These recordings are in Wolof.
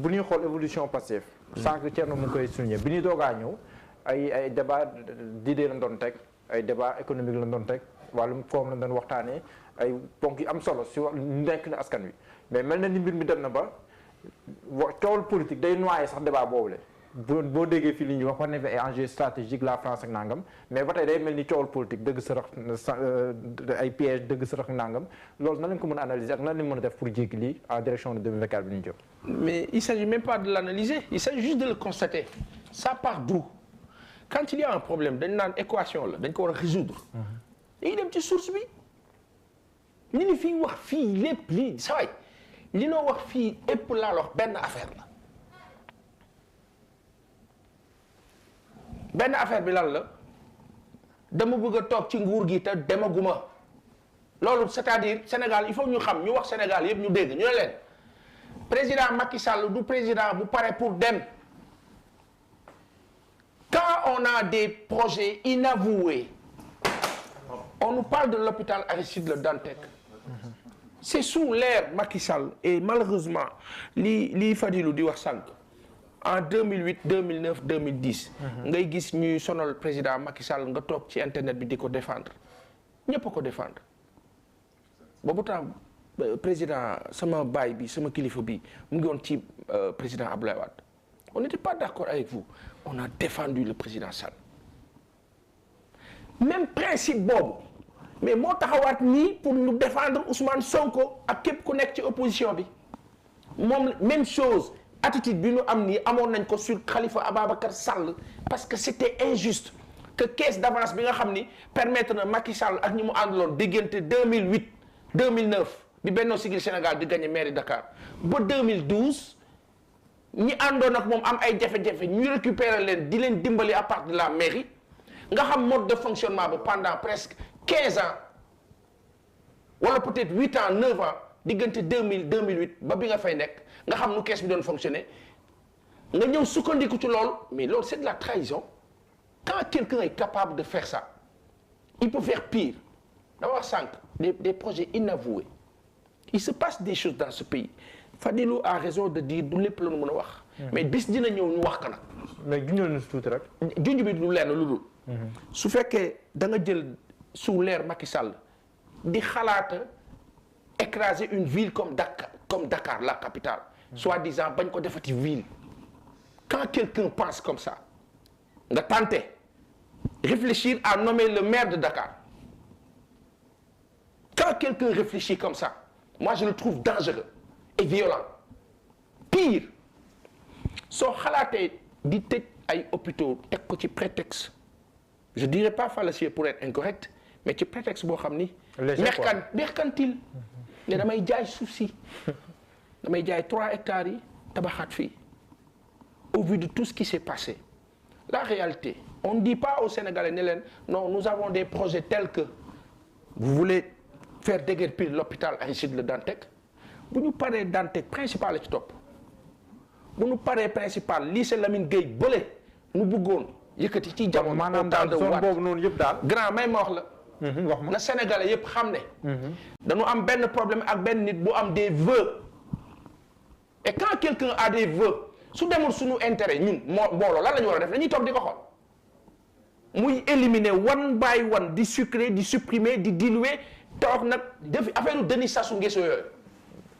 bu ñuy xool évolution Pastef. sànq Thierno mu ngi koy souligner bi ñuy doogaa ñëw ay débat d'idées la doon teg ay débat économique la doon teg wàllum koom la doon waxtaanee ay ponk yu am solo si nekk na askan wi mais mel na ni mbir mi dem na ba coowal politique day noyé sax débat boobu la. boo déggee fii li ñuy wax ne ay enjeu stratégique la France ak nangam mais ba tey day mel ni coowal politique dëgg sërëx ay piège dëgg sërëx nangam loolu nan lañ ko mën a analyser ak nan lañ mën a def pour jéggi lii en direction de 2024 bi ñu jëm. mais il s'agit même pas de l'analyser il s'agit juste de le constater ça part d'où quand il y a un problème dañ naan équation la dañ ko war a résoudre. dañuy dem ci source bi ñu ni fii wax fii lépp lii saa waay li noo wax fii ëpp laa wax benn affaire la. benn affaire bi lan la dama bëgg a toog ci nguur gi te demaguma loolu c'est-à-dire Sénégal il faut ñu xam ñu wax Sénégal yëpp ñu dégg ñu ne leen président Macky Sall du président bu pare pour dem quand on a des projets inavoués on nous parle de l'hôpital Aristide Le Dantec c'est sous l'ère Macky Sall et malheureusement li Fadilou di wax sànq en 2008 2009 2010. ngay gis ñuy sonal président Macky Sall nga toog ci internet bi di ko défendre ñëpp a ko défendre boobu temps président sama baay bi sama kilifa bi mu ngi woon ci président Abdoulaye Wade on n'était pas d'accord avec vous on a défendu le président Sall même principe boobu mais moo taxawaat nii pour ñu défendre Ousmane Sonko ak képp ku nekk ci opposition bi moom même chose. attitude bi ñu am nii amoon nañ ko sur Khalifa Ababacar Sall parce que c'était injuste que caisse d'avance bi nga xam ni permettre na Macky Sall ak ñi mu àndaloon diggante 2008 2009 bi Benno Siggil Sénégal di gagné mairie Dakar ba 2012 ñi àndoon ak moom am ay jafe-jafe ñu récupérer leen di leen dimbali à part de la mairie nga xam mode de fonctionnement ba pendant presque 15 ans wala peut-être 8 ans 9 ans diggante 2000 2008 ba bi nga fay nekk nga xam nu kees bi doon fonctionner nga ñëw sukkandiku ci loolu mais loolu c'est de la trahison quand quelqu'un est capable de faire ça il peut faire pire dama wax sànq des projets inavoués il se passe des choses dans ce pays Fadilou a raison de dire du lépp la ñu mën a wax mais bis dina ñëw ñu wax ko nag mais junjal na tuuti rek junj bi lu lenn lu dul su fekkee da nga jël sous l'ère Macky Sall di xalaata écraser une ville comme Dakar la capitale soi-disant bañ ko defati ville quand quelqu'un pense comme ça nga tenter réfléchir à nommer le maire de Dakar quand quelqu'un réfléchit comme ça moi je le trouve dangereux et violent pire soo xalaatee di tëj ay hôpitaux teg ko ci prétexte je dirais pas fallacieux pour être incorrect mais ci prétexte boo xam ni mercantile ne damay jaay suuf si damay jaay 3 hectares yi tabaxaat fii au vu de tout ce qui s'est passé la réalité on ne dit pas aux Sénégalais ne leen non nous avons des projets tels que vous voulez faire déguerpir l'hôpital Aristide Le Dantec bu ñu paree Dantec principal la ci topp bu ñu paree principal lycée Lamine Gueye bële nu bëggoon yëkkati ci jamono maanaam daal zone boobu noonu yëpp daal grand may ma wax la wax ma na Sénégalais yëpp xam ne dañu am benn problème ak benn nit bu am des vœux et quand quelqu'un a des vœux su demul suñu intérêt ñun mbooloo lan la ñu war a def dañuy toog di ko xool muy éliminer one by one di sucrer di supprimer di diluer toog nag def affaire Denis Sassou Nguesso yooyu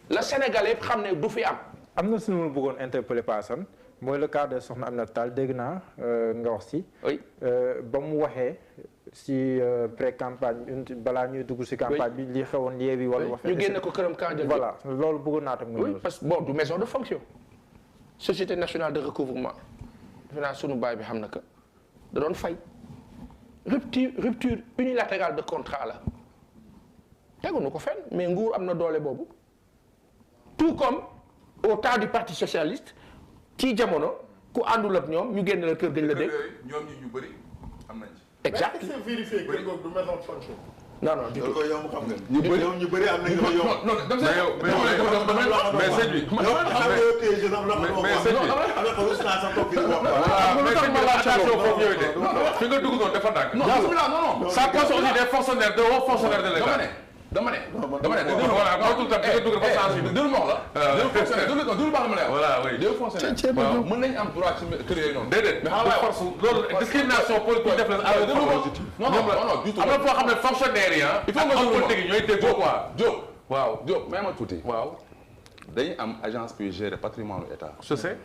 la Sénégalais yëpp xam ne du fi am na suñu bëggoon interpeller Paasan mooy le cas de Soxna Aminata Tall dégg naa nga wax si oui ba mu waxee si pré-campagne balaa ñuy dugg si campagne bi li xewoon Yewwi wala wax ñu génne ko këram Kandji voilà loolu bëggoon naa tam oui parce que bon du maison de fonction société nationale de recouvrement defe naa sunu baay bi xam na que da doon fay rupture unilatérale de contrat la teguñu ko fenn mais nguur am na doole boobu tout comme au temps du parti socialiste ci jamono ku àndul ak ñoom ñu génne la kër gañ la dégg. ñoom ñu bëri am nañ ci. exact mais est-ce que vérifier kër googu du maison de fonction. non non du tout loolu yomb xam nga. ñu bëri am nañ ko yomb. non mais sëñ bi. fi nga dugg noonu dafa ndànk. non ça pose aussi des fonctionnaires de hauts fonctionnaires de l'État. dama ne voilà moo tout tam dugg ko sens bi dul mox la dul fonctionnaire dul baax ma lay voilà oui dul fonctionnaire waaw mën nañ am droit ci kër yooyu noonu déedéet mais xanaa force loolu discrimination politique def la non du tout am na foo xam ne fonctionnaire yi il faut nga politique yi ñooy déggoo quoi Diop may ma tuuti waaw dañuy am agence puis gérer patrimoine du état je sais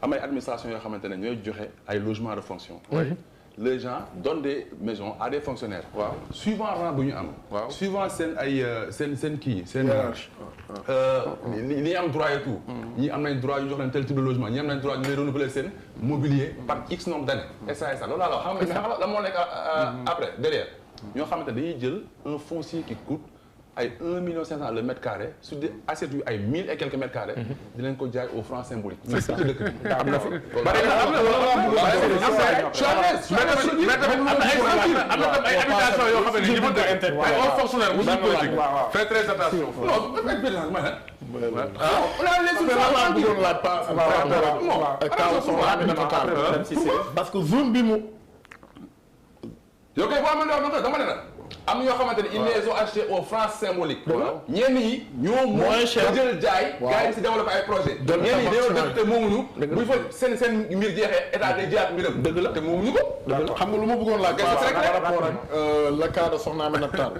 am ay administration yoo xamante ne ñooy joxe ay logements de fonction les gens donnent des maisons à des fonctionnaires. waaw suivant rang bu ñu am. waaw suivant seen ay seen kii seen. ñi am droit et tout. ñi am nañ droit ñu jox leen tel type de logement ñi am nañ droit ñu lay renouveler seen mobilier par X nombre d'années. et ça loolu laa la wax xam nga la moo nekk après derrière. ñoo xamante dañuy jël un foncier qui coûte ay 1,5 million le mètre carré sur des assiettes yu ay 1000 et quelques mètres carrés. di leen ko jaay au franc symbolique. c'est ça dëkk bi am na fi. am na tam ay habitation yoo xam ne nii dafa dëgg ay hauts fonctionnaires bu suñu politique. faites très attention. non ay pédage ma ne. on a les solutions parce que zone bi mu. yow kay boo amee loolu dama ne la. am na yoo xamante ne ils les ont achetés au franc symbolique. ñenn ñi ñoo moins cher jël jaay. gars yi si développé ay projet ñenn ñi dañoo dëkk te moomuñu. bu fa seen mbir jeexee état day jëlaat mbiram. dëgg la te moomuñu ko. xam nga lu ma bëggoon laaj. par rapport ak le cas de Soxna Aminata Tall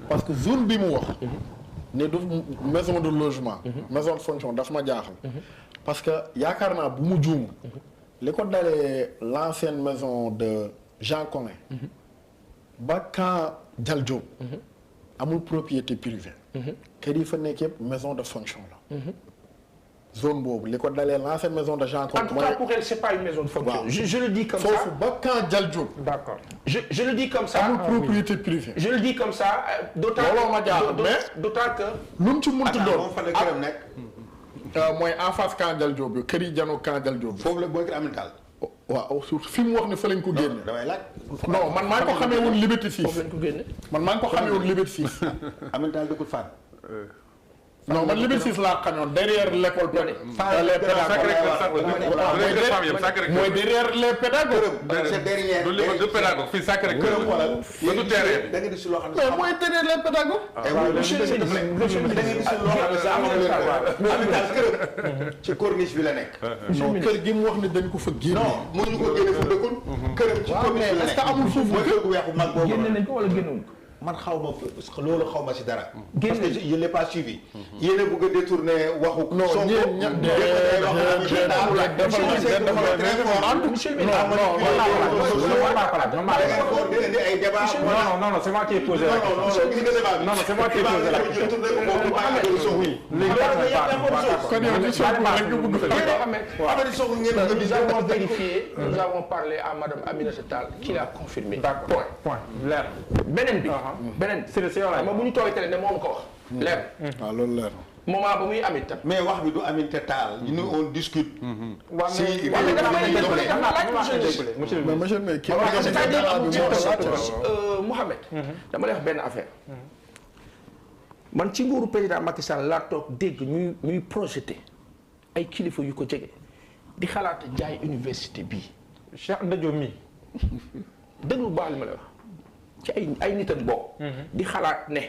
parce que zone bi mu wax. ne du maison de logement. maison de fonction daf ma jaaxal. parce que yaakaar naa bu mu juum. li ko dalee l'ancienne maison de Jean Collin. ba quand Dial Diop. amul propriété privée. kër yi fa nekk yëpp maison de fonction la. zone boobu li ko dalee l'ancienne maison de Jean Collin. en tout cas pour elle c'est pas une maison de fonction. waaw je le dis comme ça foofu ba quand Dial Diop. d'accord je le dis comme ça. amul propriété privée. je le dis comme ça d'autant que. lu mu ci mënti doon moom fan la këram nekk. mooy en face camp Dial Diop bi kër yi janoo camp Dial Diop bi. foofu la booy kër Aminata Tall. waaw surtout fi mu wax ne fa lañ ko génne. damay laaj. non man maa ngi ko xamee woon Liberté 6. foofu lañ ko génne. man maa ngi ko xamee woon Liberté 6. Aminata Tall dëkkul Fann. non man Liberté 6 laa xamoon derrière l'école. mooy derrière les pédagogues. c'est derrière. du pédagogue fii Sacré Cœur. du terrain. da nga di si loo xam ne. mais mooy derrière les pédagogues. monsieur le ministre da ngeen gis loo xam ne Aminata Tall këram. ci corniche bi la nekk. non kër gi mu wax ne dañ ko fa génne. non mënuñu ko génne fu dëkkul. këram ci corniche bi la nekk. est-ce que amul foofu mooy kër gu weexu mag boobu. génne nañ ko wala génnewuñ ko. man xaw ma loolu xaw ma si dara. génn parce que je l'ai pas suivi. yéen a bëgg a détourner waxu. non ñeen ña non c'est moi qui ai posé la question. Non c'est moi qui ai posé la question. Nous avons vérifié, nous avons parlé à madame Aminata Tall qui l'a confirmé. D'accord, point leer. beneen bi. beneen c'est yow la xam nga bu ñu toogee télé ne moom ko wax. leer. waaw loolu leer. moment ba muy am itam. mais wax bi du Aminata Tall. nous on discute. monsieur monsieur mais kii Mouhamed. dama lay wax benn affaire. man ci nguuru président Macky Sall laa toog dégg ñuy projeté ay kilifa yu ko jege di xalaat jaay université bii. Cheikh Ndadio mi. déglu baax li ma lay wax ci ay nitam bokk. di xalaat ne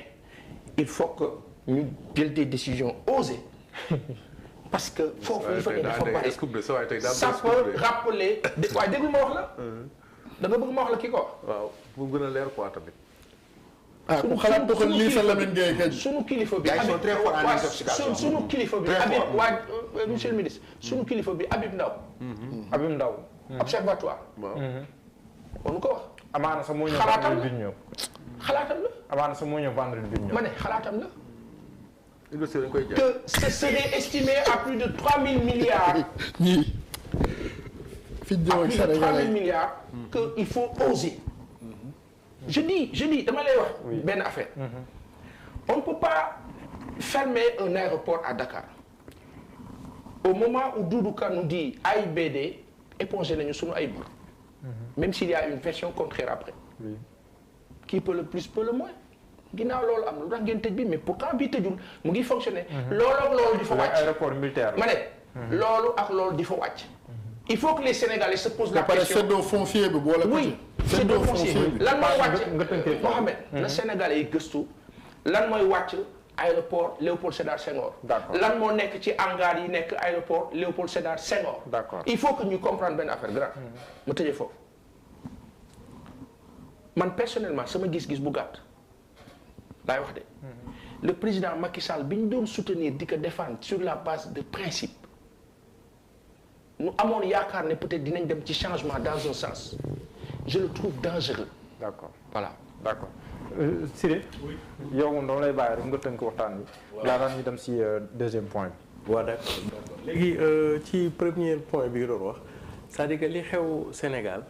il faut que ñu jël des décisions osées parce que foofu li fa ne dafa bari ça peut rappeler waaye déglu ma wax la. da nga bëgg ma wax la kii ko wax. waaw bu gën a leer quoi tamit. ah ku xalaat doxal lii sa Lamine Gueye kañ. sunu kilifa bi Ils sont très forts en intoxication. sunu kilifa bi Habib waa monsieur le ministre sunu kilifa bi Habib Ndaw. Habib Ndaw. observatoire. on ko wax. amaana sax moo ñëw xalaatam la vendredi bi ñëw. xalaatam la. amaana sax moo ñëw vendredi bi ñëw. ma ne xalaatam la. université dañ koy jaay. que ce serait estimé à plus de 3000 milliards. ñii. fi ñu à jëm ak plus de 3000 Sénégalais. milliards. que il faut oser. je dis dama lay wax. benn affaire. on ne peut pas fermer un aéroport à Dakar. au moment où Doudou Ka nous dit AIBD épongé nañu sunu ay bor. même s'il y a une version contraire après. Oui. Qui peut le plus peut le moins. ginnaaw loolu am na lu tax ngeen tëj bi mais pourtant bii tëjul mu ngi fonctionner. loolu ak loolu di fa wàcc. aéroport militaire ma ne. loolu ak loolu di fa wàcc. il faut que les Sénégalais se posent la ba pare question. séddoo foncier bi boole ko ci. oui séddoo foncier bi. lan moo wàcc nga tënkee Mohamed na Sénégalais yi gëstu lan mooy wàcc aéroport Léopold Sédar Senghor. D'accord. lan moo nekk ci hangar yi nekk aéroport Léopold Sédar Senghor. D'accord. il faut que ñu comprendre benn affaire grand. ma tëjee foofu man personnellement sama gis-gis bu gàtt laay wax de. le président Macky Sall bi ñu doon soutenir di ko défendre sur la base de principe ñu amoon yaakaar ne peut-être dinañ dem ci changement dans un sens je le trouve dangereux. d'accord voilà. d'accord Siré. oui yow moom dama lay bàyyi rek nga tënk waxtaan bi. laataan ñu dem si deuxième point bi. waaw d'accord léegi ci premier point bi nga doon wax c'est-à-dire que li xew Sénégal